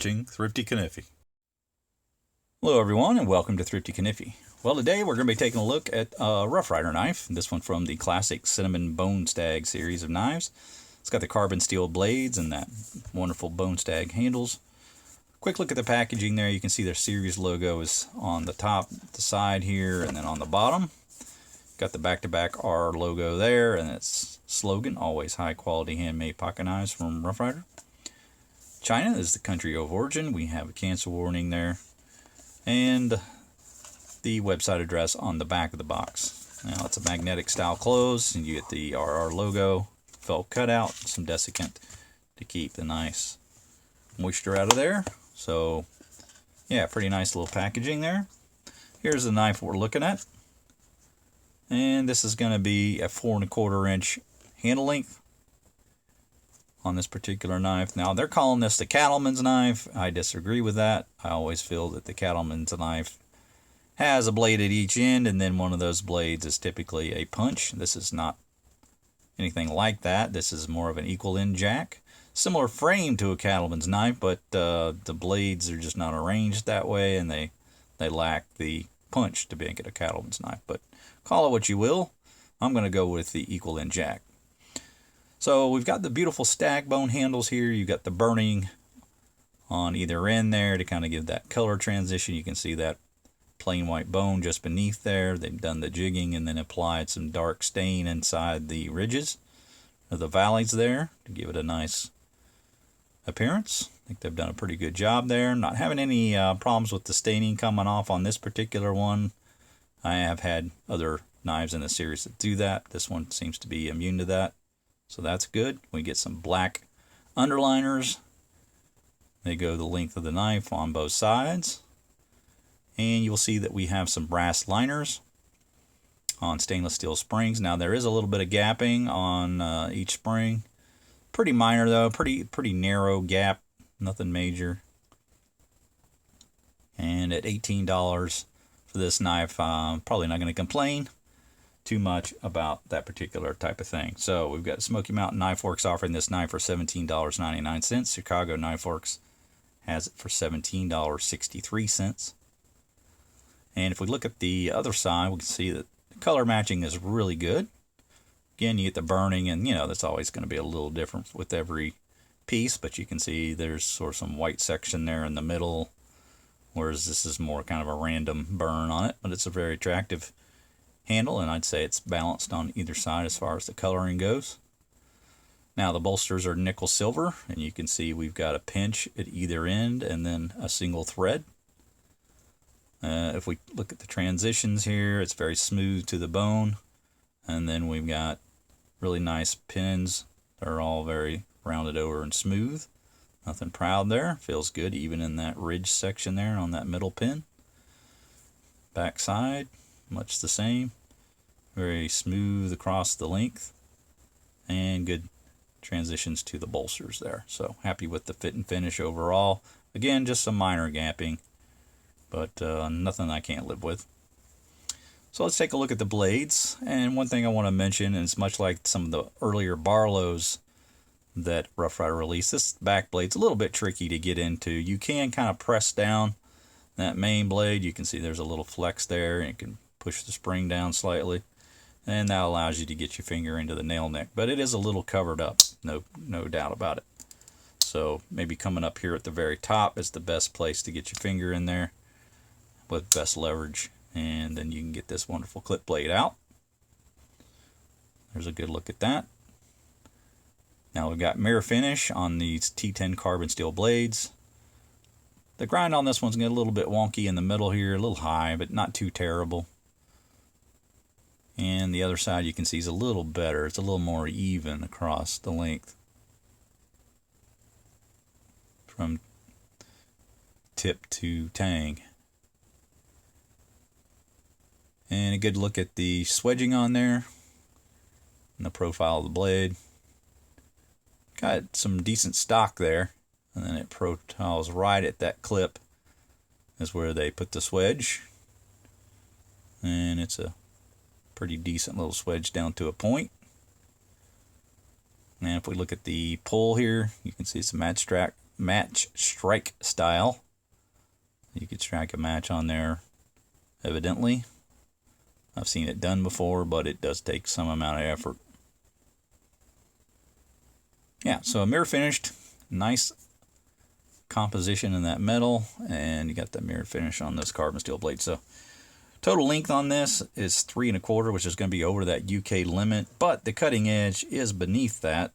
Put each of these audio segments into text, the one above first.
watching Thrifty Kaniffy. Hello everyone and welcome to Thrifty Kaniffy. Well, today we're going to be taking a look at a Rough Ryder knife. This one from the classic Cinnamon Bone Stag series of knives. It's got the carbon steel blades and that wonderful Bone Stag handles. Quick look at the packaging there. You can see their series logo is on the top, the side here, and then on the bottom. Got the back-to-back R logo there and its slogan, always high quality handmade pocket knives from Rough Ryder. China is the country of origin. We have a cancel warning there. And the website address on the back of the box. Now it's a magnetic style close, and you get the RR logo, felt cutout, some desiccant to keep the nice moisture out of there. So yeah, pretty nice little packaging there. Here's the knife we're looking at. And this is going to be a 4 1/4 inch handle length on this particular knife. Now they're calling this the Cattleman's knife. I disagree with that. I always feel that the Cattleman's knife has a blade at each end, and then one of those blades is typically a punch. This is not anything like that. This is more of an equal end jack. Similar frame to a Cattleman's knife, but the blades are just not arranged that way, and they lack the punch to make it a Cattleman's knife. But call it what you will. I'm going to go with the equal end jack. So we've got the beautiful stag bone handles here. You've got the burning on either end there to kind of give that color transition. You can see that plain white bone just beneath there. They've done the jigging and then applied some dark stain inside the ridges or the valleys there to give it a nice appearance. I think they've done a pretty good job there. Not having any problems with the staining coming off on this particular one. I have had other knives in the series that do that. This one seems to be immune to that. So that's good. We get some black underliners. They go the length of the knife on both sides. And you'll see that we have some brass liners on stainless steel springs. Now there is a little bit of gapping on each spring. Pretty minor though, pretty narrow gap, nothing major. And at $18 for this knife, I'm probably not going to complain too much about that particular type of thing. So we've got Smoky Mountain Knife Works offering this knife for $17.99. Chicago Knife Works has it for $17.63. And if we look at the other side, we can see that the color matching is really good. Again, you get the burning, and you know that's always going to be a little different with every piece, but you can see there's sort of some white section there in the middle, whereas this is more kind of a random burn on it, but it's a very attractive handle, and I'd say it's balanced on either side as far as the coloring goes. Now the bolsters are nickel silver, and you can see we've got a pinch at either end and then a single thread. If we look at the transitions here, it's very smooth to the bone, and then we've got really nice pins that are all very rounded over and smooth. Nothing proud there. Feels good even in that ridge section there on that middle pin. Back side, much the same. Very smooth across the length, and good transitions to the bolsters there. So happy with the fit and finish overall. Again, just some minor gapping, but nothing I can't live with. So let's take a look at the blades. And one thing I want to mention, and it's much like some of the earlier Barlows that Rough Ryder released, this back blade's a little bit tricky to get into. You can kind of press down that main blade. You can see there's a little flex there, and you can push the spring down slightly, and that allows you to get your finger into the nail neck. But it is a little covered up, no doubt about it. So maybe coming up here at the very top is the best place to get your finger in there with best leverage, and then you can get this wonderful clip blade out. There's a good look at that. Now we've got mirror finish on these T10 carbon steel blades. The grind on this one's going to get a little bit wonky in the middle here, a little high, but not too terrible. And the other side you can see is a little better. It's a little more even across the length from tip to tang. And a good look at the swedging on there and the profile of the blade. Got some decent stock there, and then it profiles right at that clip is where they put the swedge, and it's a pretty decent little swedge down to a point. And if we look at the pull here, you can see it's a match track match strike style. You could strike a match on there, evidently. I've seen it done before, but it does take some amount of effort. Yeah, so mirror finished, nice composition in that metal, and you got the mirror finish on this carbon steel blade. So total length on this is 3 1/4, which is going to be over that UK limit, but the cutting edge is beneath that.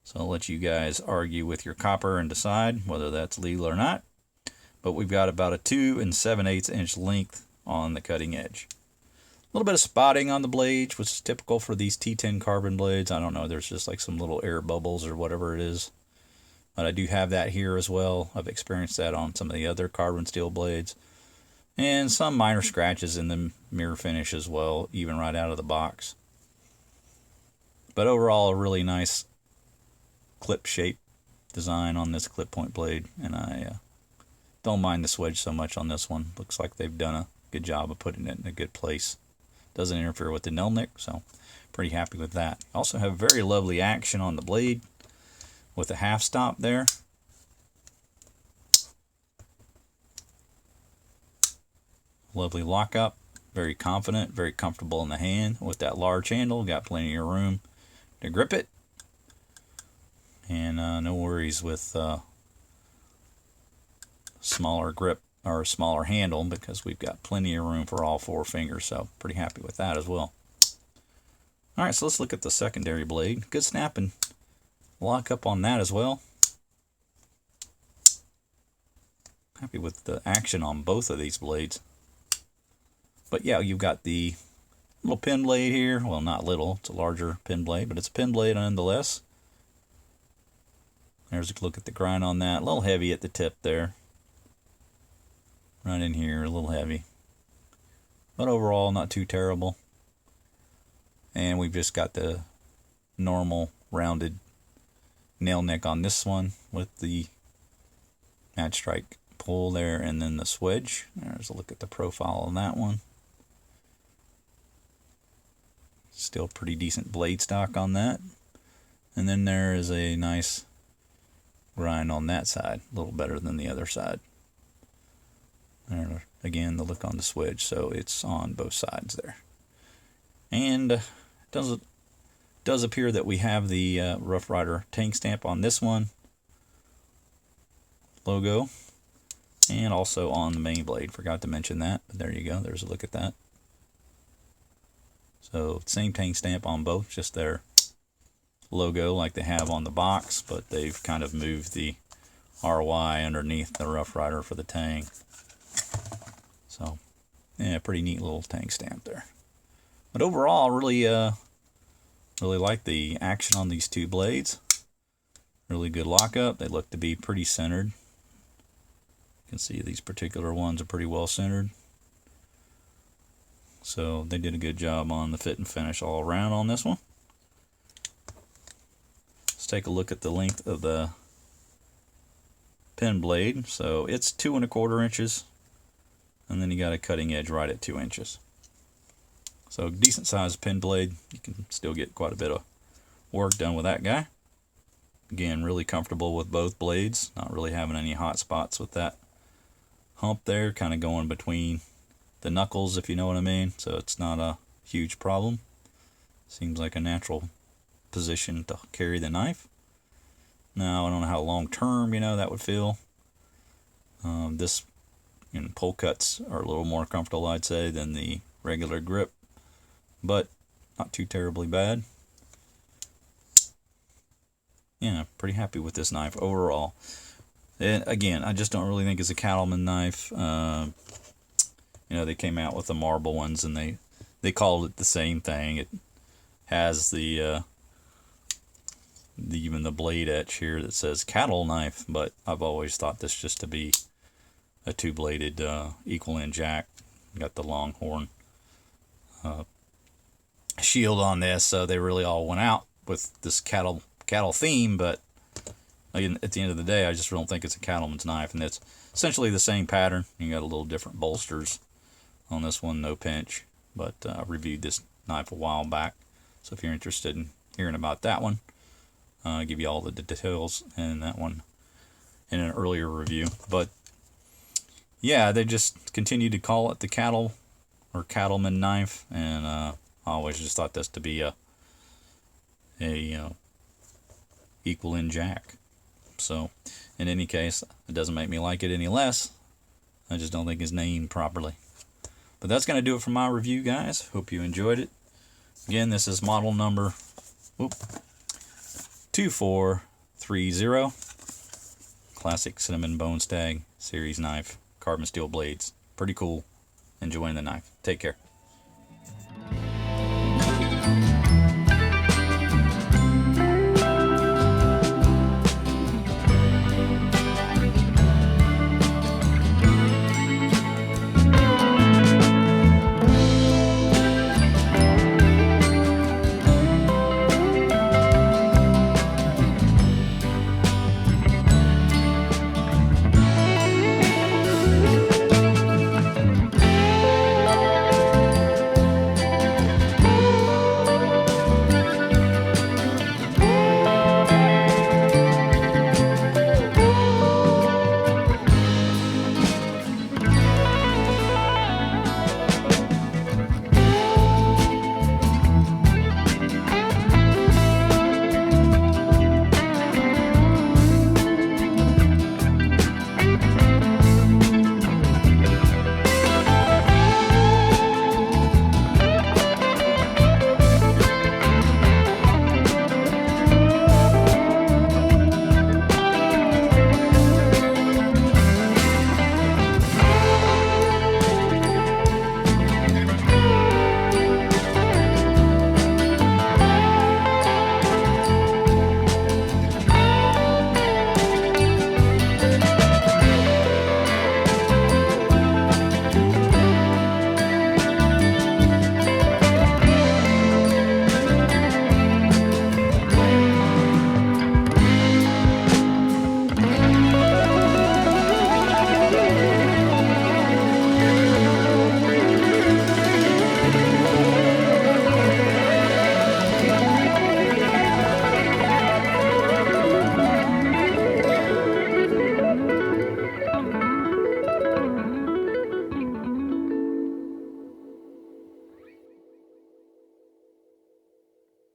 So I'll let you guys argue with your copper and decide whether that's legal or not. But we've got about a 2 7/8 inch length on the cutting edge. A little bit of spotting on the blades, which is typical for these T10 carbon blades. I don't know, there's just like some little air bubbles or whatever it is. But I do have that here as well. I've experienced that on some of the other carbon steel blades. And some minor scratches in the mirror finish as well, even right out of the box. But overall, a really nice clip shape design on this clip point blade, and I don't mind the swedge so much on this one. Looks like they've done a good job of putting it in a good place. Doesn't interfere with the nail nick, so pretty happy with that. Also have very lovely action on the blade with a half stop there. Lovely lockup, very confident, very comfortable in the hand with that large handle. Got plenty of room to grip it. And no worries with smaller grip or smaller handle, because we've got plenty of room for all 4 fingers, so pretty happy with that as well. Alright, so let's look at the secondary blade. Good snap and lock up on that as well. Happy with the action on both of these blades. But yeah, you've got the little pin blade here. Well, not little, it's a larger pin blade, but it's a pin blade nonetheless. There's a look at the grind on that. A little heavy at the tip there. Right in here, a little heavy. But overall, not too terrible. And we've just got the normal rounded nail nick on this one with the match strike pull there, and then the swedge. There's a look at the profile on that one. Still pretty decent blade stock on that. And then there is a nice grind on that side, a little better than the other side. There, again, the look on the swedge, so it's on both sides there. And it does appear that we have the Rough Ryder tank stamp on this one, logo, and also on the main blade. Forgot to mention that, but there you go. There's a look at that. So same tank stamp on both, just their logo like they have on the box, but they've kind of moved the RY underneath the Rough Ryder for the tang. So yeah, pretty neat little tank stamp there. But overall, really like the action on these 2 blades. Really good lockup. They look to be pretty centered. You can see these particular ones are pretty well centered. So they did a good job on the fit and finish all around on this one. Let's take a look at the length of the pin blade. So it's 2 1/4 inches, and then you got a cutting edge right at 2 inches. So decent sized pin blade. You can still get quite a bit of work done with that guy. Again, really comfortable with both blades. Not really having any hot spots with that hump there, kind of going between the knuckles, if you know what I mean. So it's not a huge problem. Seems like a natural position to carry the knife. Now, I don't know how long term, that would feel. This pull cuts are a little more comfortable, I'd say, than the regular grip, but not too terribly bad. Yeah, pretty happy with this knife overall. And again, I just don't really think it's a Cattleman knife. They came out with the marble ones, and they called it the same thing. It has the even the blade etch here that says cattle knife, but I've always thought this just to be a 2-bladed equal end jack. Got the longhorn shield on this, so they really all went out with this cattle theme. But at the end of the day, I just don't think it's a cattleman's knife, and it's essentially the same pattern. You got a little different bolsters on this one, no pinch, but I reviewed this knife a while back, so if you're interested in hearing about that one, I'll give you all the details in that one in an earlier review. But yeah, they just continue to call it the Cattle or Cattleman knife, and I always just thought this to be a equal in jack. So in any case, it doesn't make me like it any less. I just don't think it's named properly. But that's going to do it for my review, guys. Hope you enjoyed it. Again, this is model number 2430. Classic cinnamon bone stag series knife. Carbon steel blades. Pretty cool. Enjoying the knife. Take care.